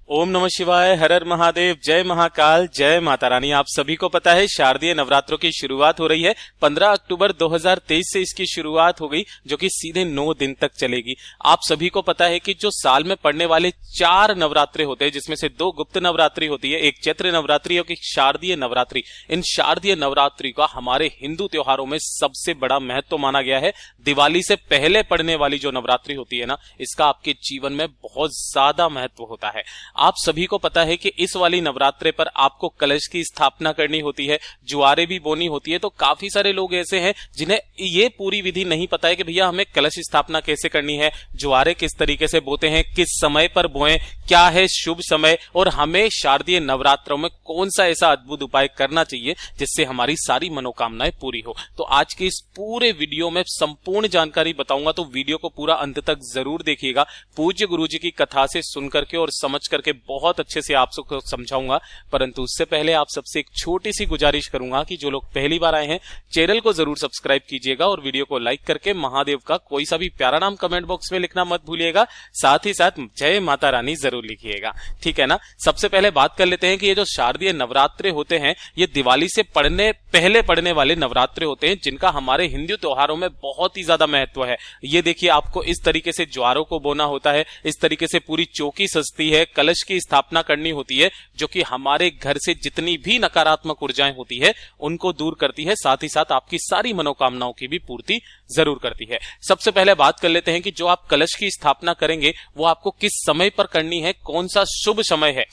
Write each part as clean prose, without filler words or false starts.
ओम नमः शिवाय, हर हर महादेव, जय महाकाल, जय माता रानी। आप सभी को पता है शारदीय नवरात्रों की शुरुआत हो रही है। 15 अक्टूबर 2023 से इसकी शुरुआत हो गई, जो कि सीधे 9 दिन तक चलेगी। आप सभी को पता है कि जो साल में पड़ने वाले 4 नवरात्रे होते हैं, जिसमें से 2 गुप्त नवरात्रि होती है, एक चैत्र नवरात्रि और एक शारदीय नवरात्रि। इन शारदीय नवरात्रि का हमारे हिंदू त्योहारों में सबसे बड़ा महत्व माना गया है। दिवाली से पहले पड़ने वाली जो नवरात्रि होती है ना, इसका आपके जीवन में बहुत ज्यादा महत्व होता है। आप सभी को पता है कि इस वाली नवरात्रे पर आपको कलश की स्थापना करनी होती है, जुआरे भी बोनी होती है। तो काफी सारे लोग ऐसे हैं जिन्हें ये पूरी विधि नहीं पता है कि भैया हमें कलश स्थापना कैसे करनी है, जुआरे किस तरीके से बोते हैं, किस समय पर बोएं, क्या है शुभ समय, और हमें शारदीय नवरात्रों में कौन सा ऐसा अद्भुत उपाय करना चाहिए जिससे हमारी सारी मनोकामनाएं पूरी हो। तो आज के इस पूरे वीडियो में संपूर्ण जानकारी बताऊंगा, तो वीडियो को पूरा अंत तक जरूर देखिएगा। पूज्य गुरुजी की कथा से सुन करके और समझ करके बहुत अच्छे से आप सबको समझाऊंगा। परंतु उससे पहले आप सबसे एक छोटी सी गुजारिश करूंगा कि जो लोग पहली बार आए हैं, चैनल को जरूर सब्सक्राइब कीजिएगा और वीडियो को लाइक करके महादेव का कोई सा भी प्यारा नाम कमेंट बॉक्स में लिखना मत भूलिएगा। साथ ही साथ जय माता रानी जरूर लिखिएगा, ठीक है ना। सबसे पहले बात कर लेते हैं कि ये जो शारदीय नवरात्रे होते हैं, ये दिवाली से पहले पड़ने वाले नवरात्रे होते हैं, जिनका हमारे हिंदू त्योहारों में बहुत ही ज्यादा महत्व है। ये देखिए, आपको इस तरीके से ज्वारों को बोना होता है, इस तरीके से पूरी चौकी सजती है, कलश की स्थापना करनी होती है, जो कि हमारे घर से जितनी भी नकारात्मक ऊर्जाएं होती है उनको दूर करती है, साथ ही साथ आपकी सारी मनोकामनाओं की भी पूर्ति जरूर करती है। सबसे पहले बात कर लेते हैं कि जो आप कलश की स्थापना करेंगे वो आपको किस समय पर करनी है, कौन सा शुभ समय है।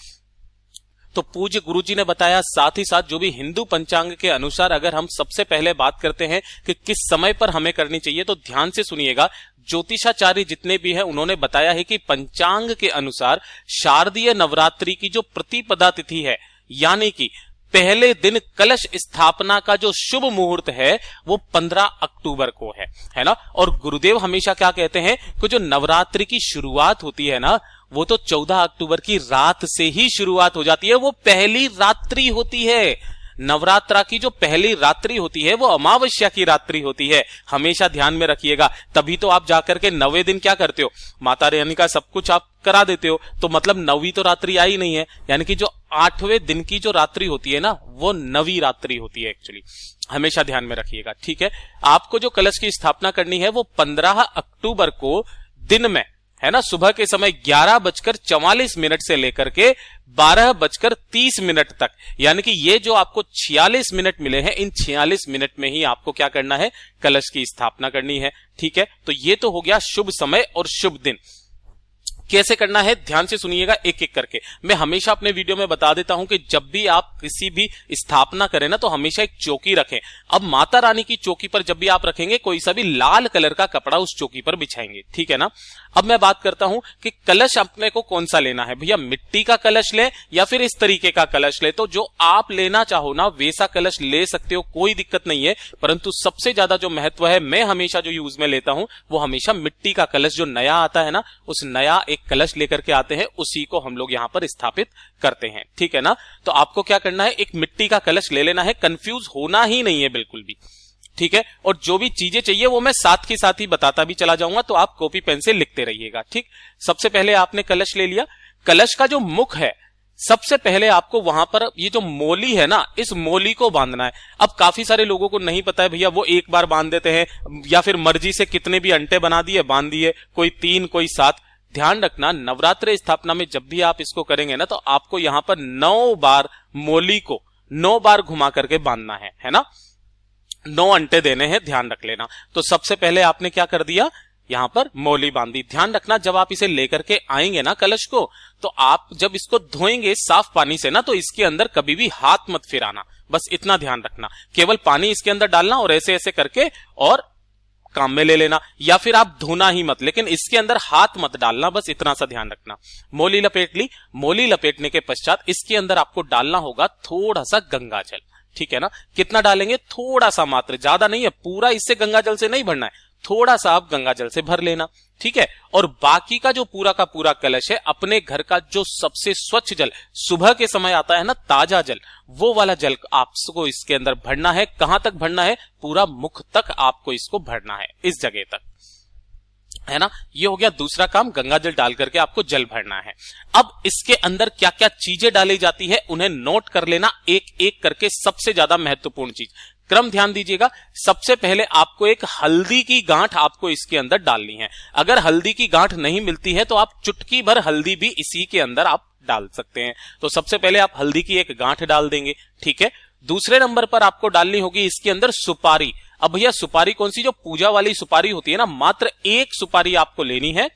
तो पूज्य गुरुजी ने बताया, साथ ही साथ जो भी हिंदू पंचांग के अनुसार अगर हम सबसे पहले बात करते हैं कि किस समय पर हमें करनी चाहिए, तो ध्यान से सुनिएगा। ज्योतिषाचार्य जितने भी हैं उन्होंने बताया है कि पंचांग के अनुसार शारदीय नवरात्रि की जो प्रतिपदा तिथि है, यानी कि पहले दिन कलश स्थापना का जो शुभ मुहूर्त है वो 15 अक्टूबर को है ना। और गुरुदेव हमेशा क्या कहते हैं कि जो नवरात्रि की शुरुआत होती है ना, वो तो 14 अक्टूबर की रात से ही शुरुआत हो जाती है। वो पहली रात्रि होती है। नवरात्रा की जो पहली रात्रि होती है वो अमावस्या की रात्रि होती है, हमेशा ध्यान में रखिएगा। तभी तो आप जाकर के 9वें दिन क्या करते हो, माता रानी का सब कुछ आप करा देते हो। तो मतलब 9वीं तो रात्रि आई नहीं है, यानी कि जो 8वें दिन की जो रात्रि होती है ना, वो 9वीं रात्रि होती है एक्चुअली। हमेशा ध्यान में रखिएगा, ठीक है। आपको जो कलश की स्थापना करनी है वो 15 अक्टूबर को दिन में, है ना, सुबह के समय 11:44 से लेकर के 12:30 तक, यानी कि ये जो आपको 46 मिनट मिले हैं, इन 46 मिनट में ही आपको क्या करना है, कलश की स्थापना करनी है, ठीक है। तो ये तो हो गया शुभ समय और शुभ दिन। कैसे करना है ध्यान से सुनिएगा एक एक करके। मैं हमेशा अपने वीडियो में बता देता हूं कि जब भी आप किसी भी स्थापना करें ना, तो हमेशा एक चौकी रखें। अब माता रानी की चौकी पर जब भी आप रखेंगे, कोई सा भी लाल कलर का कपड़ा उस चौकी पर बिछाएंगे, ठीक है ना। अब मैं बात करता हूं कि कलश अपने को कौन सा लेना है, भैया मिट्टी का कलश ले या फिर इस तरीके का कलश ले। तो जो आप लेना चाहो ना वैसा कलश ले सकते हो, कोई दिक्कत नहीं है। परंतु सबसे ज्यादा जो महत्व है, मैं हमेशा जो यूज में लेता हूं वो हमेशा मिट्टी का कलश, जो नया आता है ना, उस नया एक कलश लेकर के आते हैं, उसी को हम लोग यहां पर स्थापित करते हैं, ठीक है ना। तो आपको क्या करना है, एक मिट्टी का कलश ले लेना है, कंफ्यूज होना ही नहीं है बिल्कुल भी, ठीक है। और जो भी चीजें चाहिए वो मैं साथ के साथ ही बताता भी चला जाऊंगा, तो आप कॉपी पेन से लिखते रहिएगा, ठीक। सबसे पहले आपने कलश ले लिया। कलश का जो मुख है, सबसे पहले आपको वहां पर ये जो मोली है ना, इस मोली को बांधना है। अब काफी सारे लोगों को नहीं पता है, भैया वो एक बार बांध देते हैं, या फिर मर्जी से कितने भी अंटे बना दिए, बांध दिए, कोई 3 कोई 7। ध्यान रखना, नवरात्रि स्थापना में जब भी आप इसको करेंगे ना, तो आपको यहां पर 9 बार मोली को 9 बार घुमा करके बांधना है ना। 9 अंटे देने हैं, ध्यान रख लेना। तो सबसे पहले आपने क्या कर दिया, यहां पर मोली बांधी। ध्यान रखना, जब आप इसे लेकर के आएंगे ना कलश को, तो आप जब इसको धोएंगे साफ पानी से ना, तो इसके अंदर कभी भी हाथ मत फिराना, बस इतना ध्यान रखना। केवल पानी इसके अंदर डालना और ऐसे ऐसे करके और काम में ले लेना, या फिर आप धोना ही मत, लेकिन इसके अंदर हाथ मत डालना, बस इतना सा ध्यान रखना। मोली लपेट ली। मोली लपेटने के पश्चात इसके अंदर आपको डालना होगा थोड़ा सा गंगा जल, ठीक है ना। कितना डालेंगे, थोड़ा सा मात्र, ज्यादा नहीं है, पूरा इससे गंगा जल से नहीं भरना है, थोड़ा सा आप गंगा जल से भर लेना, ठीक है। और बाकी का जो पूरा का पूरा कलश है, अपने घर का जो सबसे स्वच्छ जल सुबह के समय आता है ना, ताजा जल, वो वाला जल आपको इसके अंदर भरना है। कहां तक भरना है, पूरा मुख तक आपको इसको भरना है, इस जगह तक। है ना। ये हो गया दूसरा काम, गंगा जल डाल करके आपको जल भरना है। अब इसके अंदर क्या क्या चीजें डाली जाती है उन्हें नोट कर लेना एक एक करके। सबसे ज्यादा महत्वपूर्ण चीज, क्रम ध्यान दीजिएगा। सबसे पहले आपको एक हल्दी की गांठ आपको इसके अंदर डालनी है। अगर हल्दी की गांठ नहीं मिलती है तो आप चुटकी भर हल्दी भी इसी के अंदर आप डाल सकते हैं। तो सबसे पहले आप हल्दी की एक गांठ डाल देंगे, ठीक है। दूसरे नंबर पर आपको डालनी होगी इसके अंदर सुपारी। अब भैया सुपारी कौन सी, जो पूजा वाली सुपारी होती है ना, मात्र एक सुपारी आपको लेनी है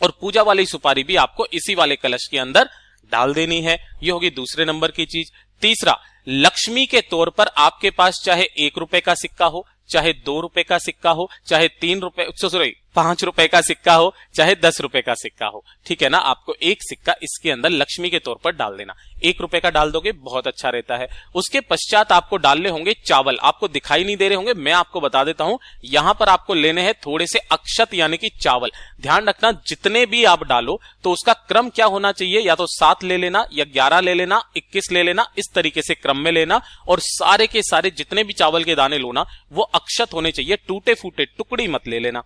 और पूजा वाली सुपारी भी आपको इसी वाले कलश के अंदर डाल देनी है। ये होगी दूसरे नंबर की चीज। तीसरा, लक्ष्मी के तौर पर आपके पास चाहे 1 रुपए का सिक्का हो, चाहे 2 रुपए का सिक्का हो, चाहे 3 रुपए, सॉरी 5 रुपए का सिक्का हो, चाहे 10 रुपए का सिक्का हो, ठीक है ना। आपको एक सिक्का इसके अंदर लक्ष्मी के तौर पर डाल देना। 1 रुपए का डाल दोगे बहुत अच्छा रहता है। उसके पश्चात आपको डालने होंगे चावल। आपको दिखाई नहीं दे रहे होंगे, मैं आपको बता देता हूं। यहां पर आपको लेने हैं थोड़े से अक्षत यानी कि चावल। ध्यान रखना जितने भी आप डालो तो उसका क्रम क्या होना चाहिए, या तो 7 ले लेना, या 11 ले लेना, 21 ले लेना, इस तरीके से क्रम में लेना। और सारे के सारे जितने भी चावल के दाने लो ना वो अक्षत होने चाहिए, टूटे फूटे टुकड़ी मत ले लेना।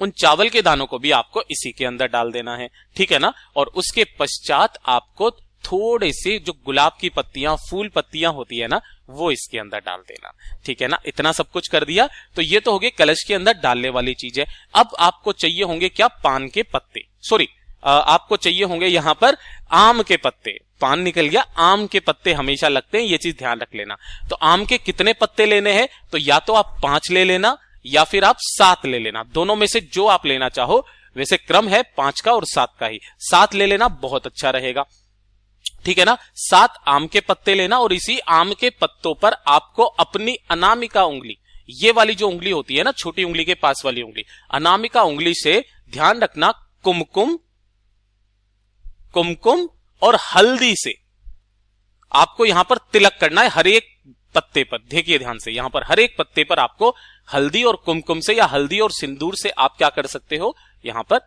उन चावल के दानों को भी आपको इसी के अंदर डाल देना है, ठीक है ना। और उसके पश्चात आपको थोड़े से जो गुलाब की पत्तियां, फूल पत्तियां होती है ना, वो इसके अंदर डाल देना, ठीक है ना। इतना सब कुछ कर दिया तो ये तो हो गए कलश के अंदर डालने वाली चीजें। अब आपको चाहिए होंगे क्या, पान के पत्ते, सॉरी आपको चाहिए होंगे यहां पर आम के पत्ते। पान निकल गया, आम के पत्ते हमेशा लगते हैं, ये चीज ध्यान रख लेना। तो आम के कितने पत्ते लेने हैं, तो या तो आप 5 ले लेना या फिर आप 7 ले लेना, दोनों में से जो आप लेना चाहो। वैसे क्रम है 5 का और 7 का ही, 7 ले लेना बहुत अच्छा रहेगा, ठीक है ना। 7 आम के पत्ते लेना और इसी आम के पत्तों पर आपको अपनी अनामिका उंगली, ये वाली जो उंगली होती है ना, छोटी उंगली के पास वाली उंगली, अनामिका उंगली से ध्यान रखना कुमकुम, कुमकुम और हल्दी से आपको यहां पर तिलक करना है हर एक पत्ते पर। देखिए ध्यान से, यहां पर हर एक पत्ते पर आपको हल्दी और कुमकुम से या हल्दी और सिंदूर से आप क्या कर सकते हो, यहां पर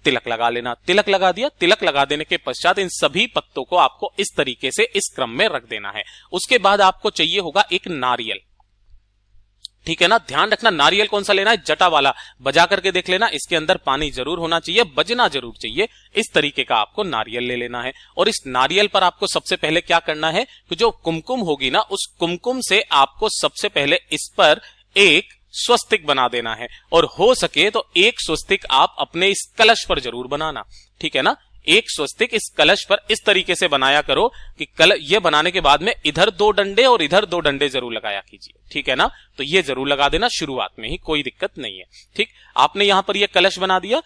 तिलक लगा लेना। तिलक लगा दिया, तिलक लगा देने के पश्चात इन सभी पत्तों को आपको इस तरीके से इस क्रम में रख देना है। उसके बाद आपको चाहिए होगा एक नारियल, ठीक है ना। ध्यान रखना नारियल कौन सा लेना है, जटा वाला। बजा करके देख लेना, इसके अंदर पानी जरूर होना चाहिए, बजना जरूर चाहिए। इस तरीके का आपको नारियल ले लेना है। और इस नारियल पर आपको सबसे पहले क्या करना है कि जो कुमकुम होगी ना, उस कुमकुम से आपको सबसे पहले इस पर एक स्वस्तिक बना देना है। और हो सके तो एक स्वस्तिक आप अपने इस कलश पर जरूर बनाना, ठीक है ना। एक स्वस्तिक इस कलश पर इस तरीके से बनाया करो कि ये बनाने के बाद में इधर 2 डंडे और इधर 2 डंडे जरूर लगाया कीजिए, ठीक है ना। तो ये जरूर लगा देना शुरुआत में ही, कोई दिक्कत नहीं है, ठीक। आपने यहां पर ये कलश बना दिया,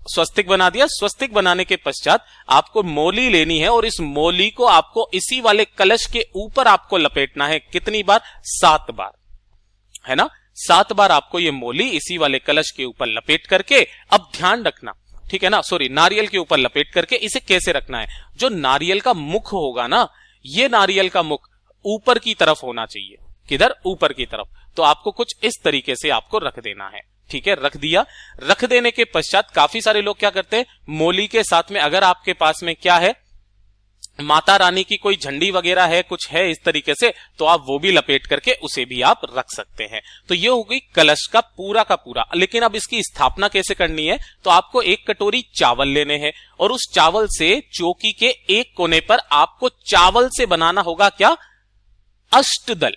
स्वस्तिक बना दिया। स्वस्तिक बनाने के पश्चात आपको मोली लेनी है और इस मोली को आपको इसी वाले कलश के ऊपर आपको लपेटना है। कितनी बार, 7 बार, है ना। 7 बार आपको ये मोली इसी वाले कलश के ऊपर लपेट करके, अब ध्यान रखना, ठीक है ना, सॉरी नारियल के ऊपर लपेट करके इसे कैसे रखना है, जो नारियल का मुख होगा ना, ये नारियल का मुख ऊपर की तरफ होना चाहिए। किधर, ऊपर की तरफ। तो आपको कुछ इस तरीके से आपको रख देना है, ठीक है। रख दिया, रख देने के पश्चात काफी सारे लोग क्या करते हैं, मोली के साथ में अगर आपके पास में क्या है, माता रानी की कोई झंडी वगैरह है, कुछ है इस तरीके से, तो आप वो भी लपेट करके उसे भी आप रख सकते हैं। तो ये हो गई कलश का पूरा। लेकिन अब इसकी स्थापना कैसे करनी है, तो आपको 1 कटोरी चावल लेने हैं और उस चावल से चौकी के एक कोने पर आपको चावल से बनाना होगा क्या, अष्टदल।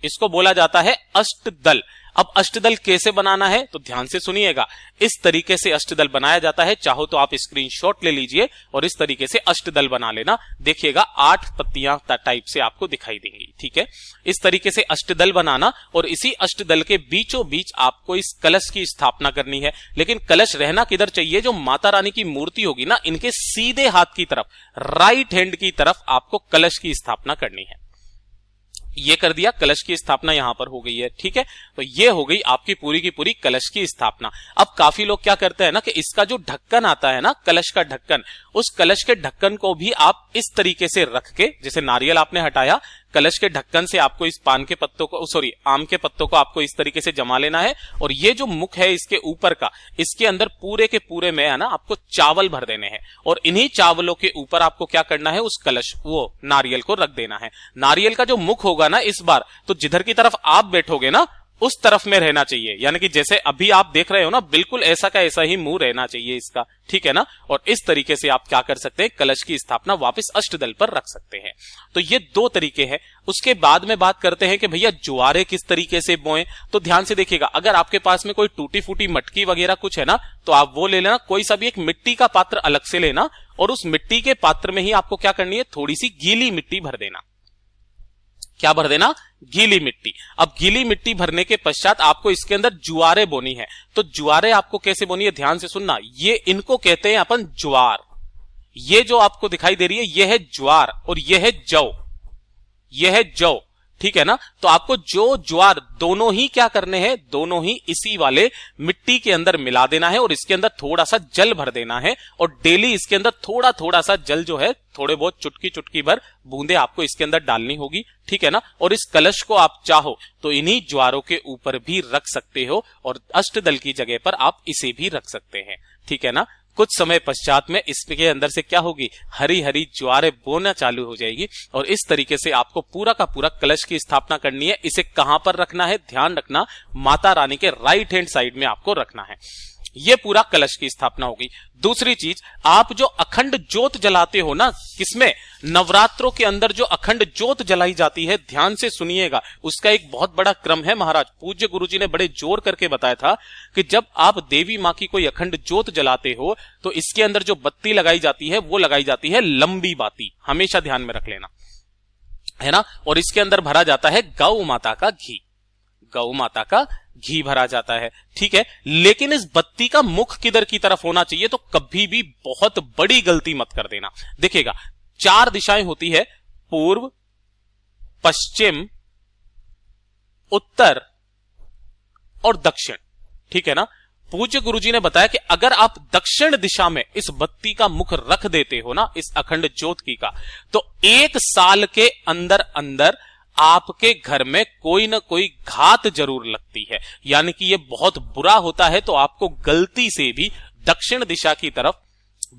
इसको बोला जाता है अष्टदल। अब अष्टदल कैसे बनाना है तो ध्यान से सुनिएगा। इस तरीके से अष्टदल बनाया जाता है, चाहो तो आप स्क्रीनशॉट ले लीजिए और इस तरीके से अष्टदल बना लेना। देखिएगा 8 पत्तियां टाइप से आपको दिखाई देंगी, ठीक है। इस तरीके से अष्टदल बनाना और इसी अष्टदल के बीचों बीच आपको इस कलश की स्थापना करनी है। लेकिन कलश रहना किधर चाहिए, जो माता रानी की मूर्ति होगी ना, इनके सीधे हाथ की तरफ, राइट हैंड की तरफ आपको कलश की स्थापना करनी है। ये कर दिया, कलश की स्थापना यहां पर हो गई है, ठीक है। तो ये हो गई आपकी पूरी की पूरी कलश की स्थापना। अब काफी लोग क्या करते हैं ना कि इसका जो ढक्कन आता है ना, कलश का ढक्कन, उस कलश के ढक्कन को भी आप इस तरीके से रख के, जैसे नारियल आपने हटाया, कलश के ढक्कन से आपको इस पान के पत्तों को, सॉरी आम के पत्तों को आपको इस तरीके से जमा लेना है। और ये जो मुख है इसके ऊपर का, इसके अंदर पूरे के पूरे में है ना आपको चावल भर देने हैं। और इन्हीं चावलों के ऊपर आपको क्या करना है, उस कलश, वो नारियल को रख देना है। नारियल का जो मुख होगा ना इस बार, तो जिधर की तरफ आप बैठोगे ना उस तरफ में रहना चाहिए, यानी कि जैसे अभी आप देख रहे हो ना, बिल्कुल ऐसा का ऐसा ही मुंह रहना चाहिए इसका, ठीक है ना। और इस तरीके से आप क्या कर सकते हैं, कलश की स्थापना वापस अष्टदल पर रख सकते हैं। तो ये दो तरीके हैं। उसके बाद में बात करते हैं कि भैया ज्वारे किस तरीके से बोएं। तो ध्यान से देखिएगा, अगर आपके पास में कोई टूटी फूटी मटकी वगैरह कुछ है ना, तो आप वो ले लेना, कोई सा भी एक मिट्टी का पात्र अलग से लेना, और उस मिट्टी के पात्र में ही आपको क्या करनी है, थोड़ी सी गीली मिट्टी भर देना। क्या भर देना, गीली मिट्टी। अब गीली मिट्टी भरने के पश्चात आपको इसके अंदर ज्वारे बोनी है। तो ज्वारे आपको कैसे बोनी है, ध्यान से सुनना, ये इनको कहते हैं अपन ज्वार। ये जो आपको दिखाई दे रही है ये है ज्वार, और ये है जौ, ये है जौ, ठीक है ना। तो आपको जो ज्वार दोनों ही क्या करने हैं, दोनों ही इसी वाले मिट्टी के अंदर मिला देना है, और इसके अंदर थोड़ा सा जल भर देना है, और डेली इसके अंदर थोड़ा थोड़ा सा जल जो है, थोड़े बहुत चुटकी चुटकी भर बूंदे आपको इसके अंदर डालनी होगी, ठीक है ना। और इस कलश को आप चाहो तो इन्हीं ज्वारों के ऊपर भी रख सकते हो, और अष्टदल की जगह पर आप इसे भी रख सकते हैं, ठीक है ना। कुछ समय पश्चात में इसके अंदर से क्या होगी, हरी हरी ज्वारें बोना चालू हो जाएगी, और इस तरीके से आपको पूरा का पूरा कलश की स्थापना करनी है। इसे कहां पर रखना है, ध्यान रखना, माता रानी के राइट हैंड साइड में आपको रखना है। ये पूरा कलश की स्थापना होगी। दूसरी चीज, आप जो अखंड ज्योत जलाते हो ना, किसमें, नवरात्रों के अंदर जो अखंड ज्योत जलाई जाती है, ध्यान से सुनिएगा, उसका एक बहुत बड़ा क्रम है। महाराज पूज्य गुरुजी ने बड़े जोर करके बताया था कि जब आप देवी मां की कोई अखंड ज्योत जलाते हो, तो इसके अंदर जो बत्ती लगाई जाती है वो लगाई जाती है लंबी बाती, हमेशा ध्यान में रख लेना, है ना। और इसके अंदर भरा जाता है गौ माता का घी, गौ माता का घी भरा जाता है, ठीक है। लेकिन इस बत्ती का मुख किधर की तरफ होना चाहिए, तो कभी भी बहुत बड़ी गलती मत कर देना। देखिएगा, 4 दिशाएं होती है, पूर्व, पश्चिम, उत्तर और दक्षिण, ठीक है ना। पूज्य गुरुजी ने बताया कि अगर आप दक्षिण दिशा में इस बत्ती का मुख रख देते हो ना, इस अखंड ज्योत की का, तो 1 साल के अंदर अंदर आपके घर में कोई ना कोई घात जरूर लगती है, यानी कि ये बहुत बुरा होता है। तो आपको गलती से भी दक्षिण दिशा की तरफ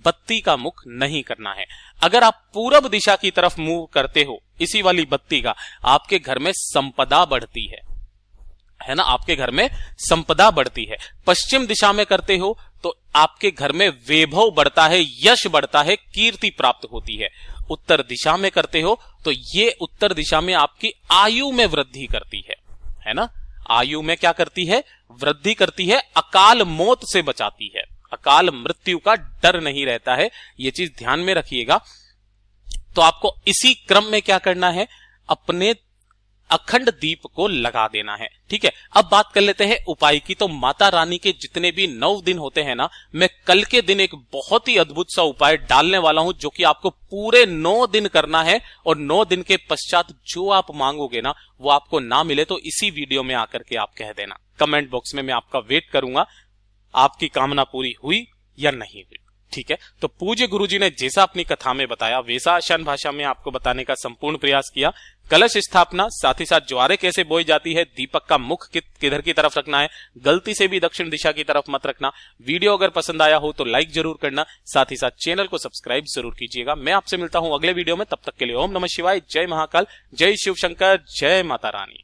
बत्ती का मुख नहीं करना है। अगर आप पूरब दिशा की तरफ मुंह करते हो इसी वाली बत्ती का, आपके घर में संपदा बढ़ती है ना, आपके घर में संपदा बढ़ती है। पश्चिम दिशा में करते हो तो आपके घर में वैभव बढ़ता है, यश बढ़ता है, कीर्ति प्राप्त होती है। उत्तर दिशा में करते हो तो ये उत्तर दिशा में आपकी आयु में वृद्धि करती है ना। आयु में क्या करती है, वृद्धि करती है, अकाल मौत से बचाती है, अकाल मृत्यु का डर नहीं रहता है। ये चीज ध्यान में रखिएगा। तो आपको इसी क्रम में क्या करना है, अपने अखंड दीप को लगा देना है, ठीक है। अब बात कर लेते हैं उपाय की। तो माता रानी के जितने भी 9 दिन होते हैं ना, मैं कल के दिन एक बहुत ही अद्भुत सा उपाय डालने वाला हूं, जो कि आपको पूरे 9 दिन करना है, और 9 दिन के पश्चात जो आप मांगोगे ना, वो आपको ना मिले तो इसी वीडियो में आकर के आप कह देना, कमेंट बॉक्स में मैं आपका वेट करूंगा, आपकी कामना पूरी हुई या नहीं हुई, ठीक है। तो पूज्य गुरुजी ने जैसा अपनी कथा में बताया, वैसा आसान भाषा में आपको बताने का संपूर्ण प्रयास किया। कलश स्थापना, साथ ही साथ ज्वारे कैसे बोई जाती है, दीपक का मुख किधर की तरफ रखना है, गलती से भी दक्षिण दिशा की तरफ मत रखना। वीडियो अगर पसंद आया हो तो लाइक जरूर करना, साथ ही साथ चैनल को सब्सक्राइब जरूर कीजिएगा। मैं आपसे मिलता हूं अगले वीडियो में, तब तक के लिए ओम नमः शिवाय, जय महाकाल, जय शिव शंकर, जय माता रानी।